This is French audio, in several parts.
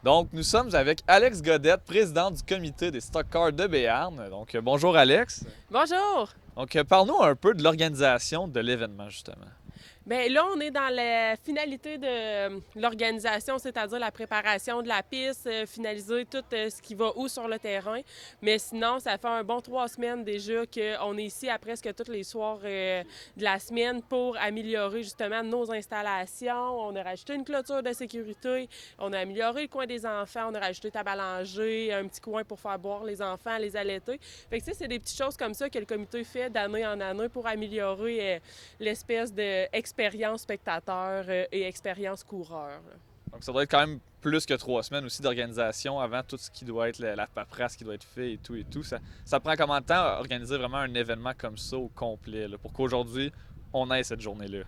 Donc, nous sommes avec Alex Godette, président du comité des Stock Cars de Béarn. Donc, bonjour Alex. Bonjour! Donc, parle-nous un peu de l'organisation de l'événement, justement. Bien là, on est dans la finalité de l'organisation, c'est-à-dire la préparation de la piste, finaliser tout ce qui va où sur le terrain. Mais sinon, ça fait un bon 3 semaines déjà qu'on est ici à presque tous les soirs de la semaine pour améliorer justement nos installations. On a rajouté une clôture de sécurité, on a amélioré le coin des enfants, on a rajouté table à langer, un petit coin pour faire boire les enfants, les allaiter. Fait que, tu sais, c'est des petites choses comme ça que le comité fait d'année en année pour améliorer l'espèce d'expérience spectateur et expérience coureur. Donc, ça doit être quand même plus que 3 semaines aussi d'organisation avant tout ce qui doit être la paperasse qui doit être fait et tout et tout. Ça prend combien de temps à organiser vraiment un événement comme ça au complet, là, pour qu'aujourd'hui, on ait cette journée-là?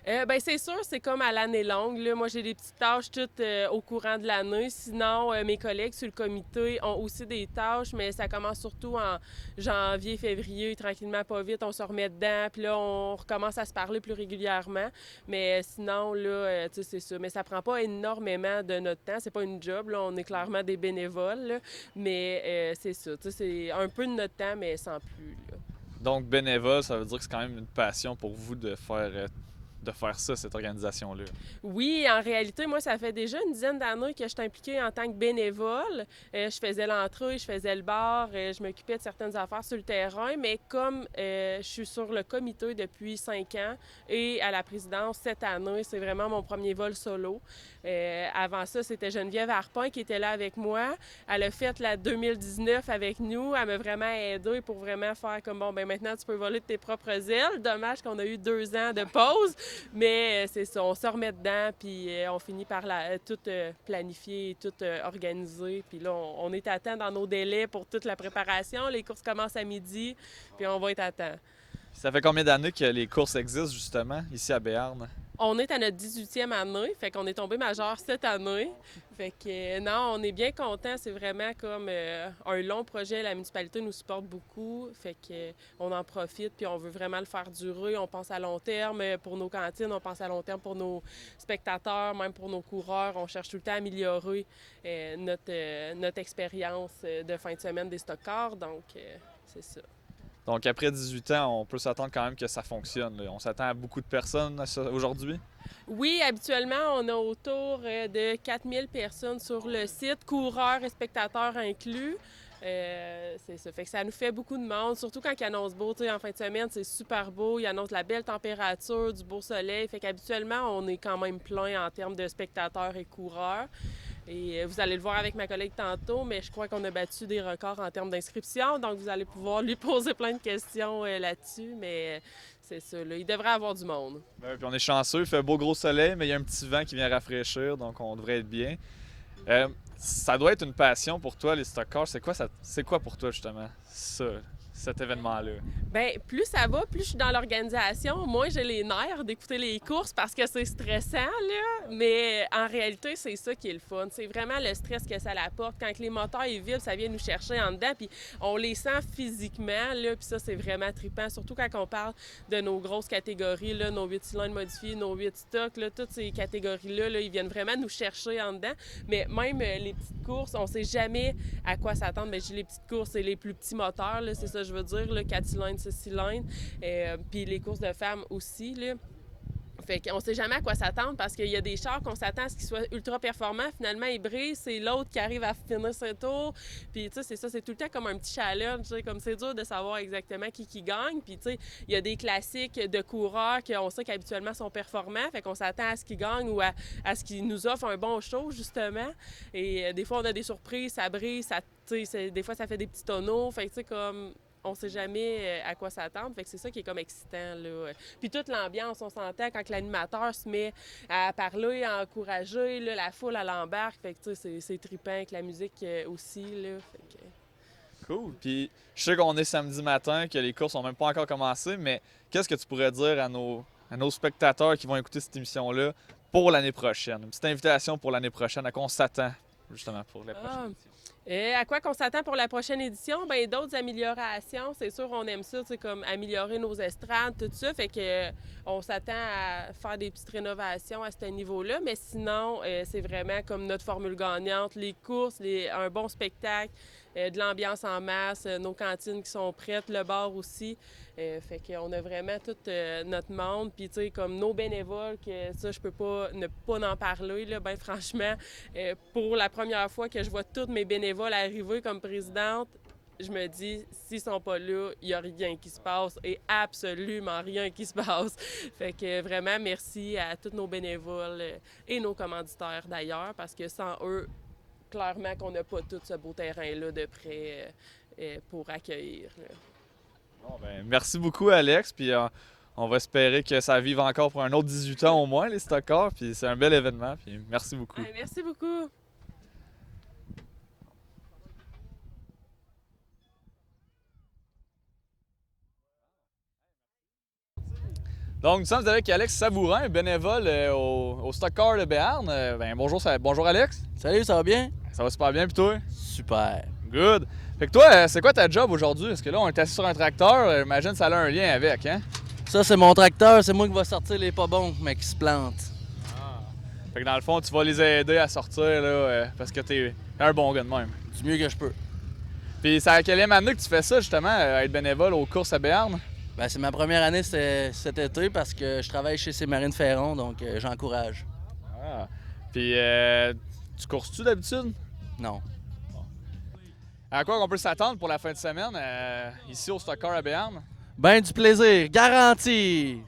Ben c'est sûr, c'est comme à l'année longue. Là. Moi, j'ai des petites tâches toutes au courant de l'année. Sinon, mes collègues sur le comité ont aussi des tâches, mais ça commence surtout en janvier, février, tranquillement, pas vite. On se remet dedans, puis là, on recommence à se parler plus régulièrement. Mais sinon, là, tu sais, c'est ça. Mais ça prend pas énormément de notre temps. C'est pas une job, là. On est clairement des bénévoles, là. Mais c'est ça. Tu sais, c'est un peu de notre temps, mais sans plus, là. Donc, bénévole, ça veut dire que c'est quand même une passion pour vous de faire ça, cette organisation-là. Oui, en réalité, moi, ça fait déjà une dizaine d'années que je suis impliquée en tant que bénévole. Je faisais l'entrée, je faisais le bar, je m'occupais de certaines affaires sur le terrain, mais comme je suis sur le comité depuis 5 ans et à la présidence cette année, c'est vraiment mon premier vol solo. Avant ça, c'était Geneviève Harpin qui était là avec moi. Elle a fait la 2019 avec nous. Elle m'a vraiment aidée pour vraiment faire comme, bon, ben maintenant, tu peux voler de tes propres ailes. Dommage qu'on a eu 2 ans de pause. Mais c'est ça, on se remet dedans, puis on finit par tout planifier, tout organiser. Puis là, on est à temps dans nos délais pour toute la préparation. Les courses commencent à midi, puis on va être à temps. Ça fait combien d'années que les courses existent, justement, ici à Béarn? On est à notre 18e année, fait qu'on est tombé majeur cette année. Fait que non, on est bien content. C'est vraiment comme un long projet. La municipalité nous supporte beaucoup. Fait que on en profite puis on veut vraiment le faire durer. On pense à long terme pour nos cantines, on pense à long terme pour nos spectateurs, même pour nos coureurs. On cherche tout le temps à améliorer notre expérience de fin de semaine des stock cars. Donc, c'est ça. Donc, après 18 ans, on peut s'attendre quand même que ça fonctionne, là. On s'attend à beaucoup de personnes aujourd'hui. Oui, habituellement, on a autour de 4000 personnes sur le site, coureurs et spectateurs inclus. C'est ça. Fait que ça nous fait beaucoup de monde, surtout quand il annonce beau. En fin de semaine, c'est super beau. Il annonce la belle température, du beau soleil. Fait qu'habituellement, on est quand même plein en termes de spectateurs et coureurs. Et vous allez le voir avec ma collègue tantôt, mais je crois qu'on a battu des records en termes d'inscription. Donc, vous allez pouvoir lui poser plein de questions là-dessus. Mais c'est ça, là. Il devrait avoir du monde. Puis on est chanceux, il fait beau gros soleil, mais il y a un petit vent qui vient rafraîchir, donc on devrait être bien. Ça doit être une passion pour toi, les stock cars. C'est quoi pour toi, justement, ça, cet événement-là? Bien, plus ça va, plus je suis dans l'organisation, moins j'ai les nerfs d'écouter les courses parce que c'est stressant, là. Mais en réalité, c'est ça qui est le fun. C'est vraiment le stress que ça apporte. Quand les moteurs ils vibrent, ça vient nous chercher en dedans, puis on les sent physiquement, là. Puis ça, c'est vraiment trippant. Surtout quand on parle de nos grosses catégories, là, nos 8 cylindres modifiés, nos 8 stocks, là, toutes ces catégories-là, là, ils viennent vraiment nous chercher en dedans. Mais même les petites courses, on sait jamais à quoi s'attendre. Mais j'ai les petites courses, c'est les plus petits moteurs, là, c'est ça que je veux dire, là, 4 cylindres, 6 cylindres. Puis les courses de femmes aussi, là. Fait qu'on sait jamais à quoi s'attendre parce qu'il y a des chars qu'on s'attend à ce qu'ils soient ultra performants. Finalement, ils brisent. C'est l'autre qui arrive à finir son tour. Puis, tu sais, c'est ça. C'est tout le temps comme un petit challenge. Comme c'est dur de savoir exactement qui gagne. Puis, tu sais, il y a des classiques de coureurs qu'on sait qu'habituellement sont performants. Fait qu'on s'attend à ce qu'ils gagnent ou à ce qu'ils nous offrent un bon show, justement. Et des fois, on a des surprises. Ça brise. Des fois, ça fait des petits tonneaux. Fait que, tu sais, comme on sait jamais à quoi s'attendre. Fait que c'est ça qui est comme excitant, là. Puis toute l'ambiance, on s'entend quand l'animateur se met à parler, à encourager, là, la foule, à l'embarque. Fait que, tu sais, c'est trippant avec la musique aussi, là. Fait que... Cool. Puis, je sais qu'on est samedi matin, que les courses n'ont même pas encore commencé, mais qu'est-ce que tu pourrais dire à nos spectateurs qui vont écouter cette émission-là pour l'année prochaine? Une petite invitation pour l'année prochaine, à quoi on s'attend, justement, pour la prochaine Ah, édition? À quoi qu'on s'attend pour la prochaine édition? Ben d'autres améliorations. C'est sûr, on aime ça, comme améliorer nos estrades, tout ça. Fait que on s'attend à faire des petites rénovations à ce niveau-là. Mais sinon, c'est vraiment comme notre formule gagnante, les courses, un bon spectacle, de l'ambiance en masse, nos cantines qui sont prêtes, le bar aussi. Fait qu'on a vraiment tout notre monde. Puis, tu sais, comme nos bénévoles, que ça, je peux pas ne pas en parler, là, ben franchement. Pour la première fois que je vois tous mes bénévoles arriver comme présidente, je me dis, s'ils sont pas là, il n'y a rien qui se passe et absolument rien qui se passe. Fait que vraiment, merci à tous nos bénévoles et nos commanditaires d'ailleurs, parce que sans eux, clairement qu'on n'a pas tout ce beau terrain-là de près pour accueillir. Là. Bon, ben, merci beaucoup, Alex. Puis on va espérer que ça vive encore pour un autre 18 ans au moins, les Stockcars. Puis c'est un bel événement. Puis merci beaucoup. Merci beaucoup. Donc, nous sommes avec Alex Savourin, bénévole au Stockcar de Béarn. Bonjour Alex. Salut, ça va bien? Ça va super bien, puis toi? Super. Good. Fait que toi, c'est quoi ta job aujourd'hui? Parce que là, on est assis sur un tracteur, j'imagine que ça a un lien avec, hein? Ça, c'est mon tracteur, c'est moi qui va sortir les pas bons, mais qui se plantent. Fait que dans le fond, tu vas les aider à sortir, là, parce que t'es un bon gars de même. Du mieux que je peux. Puis c'est à quelle année que tu fais ça, justement, être bénévole aux courses à Béarn? Ben, c'est ma première année cet été parce que je travaille chez Sémarine Ferron, donc j'encourage. Ah. Puis tu courses-tu d'habitude? Non. À quoi on peut s'attendre pour la fin de semaine ici au Stockcar à Béarn? Ben du plaisir, garanti!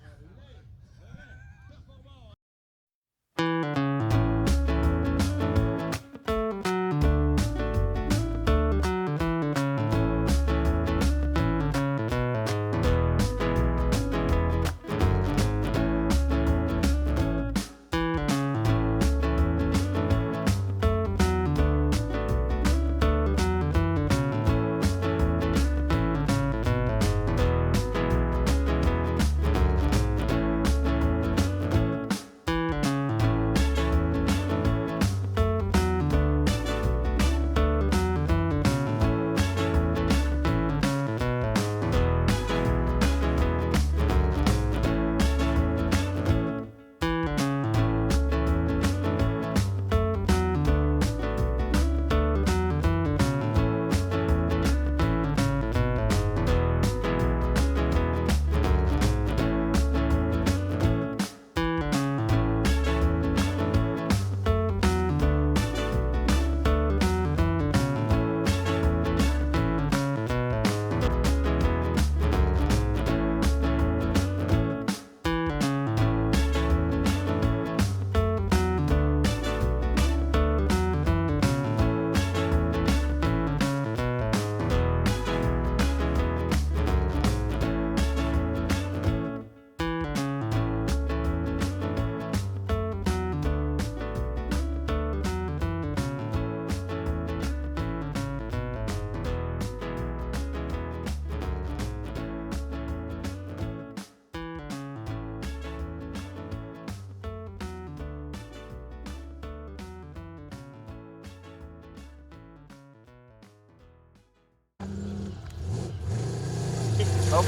OK.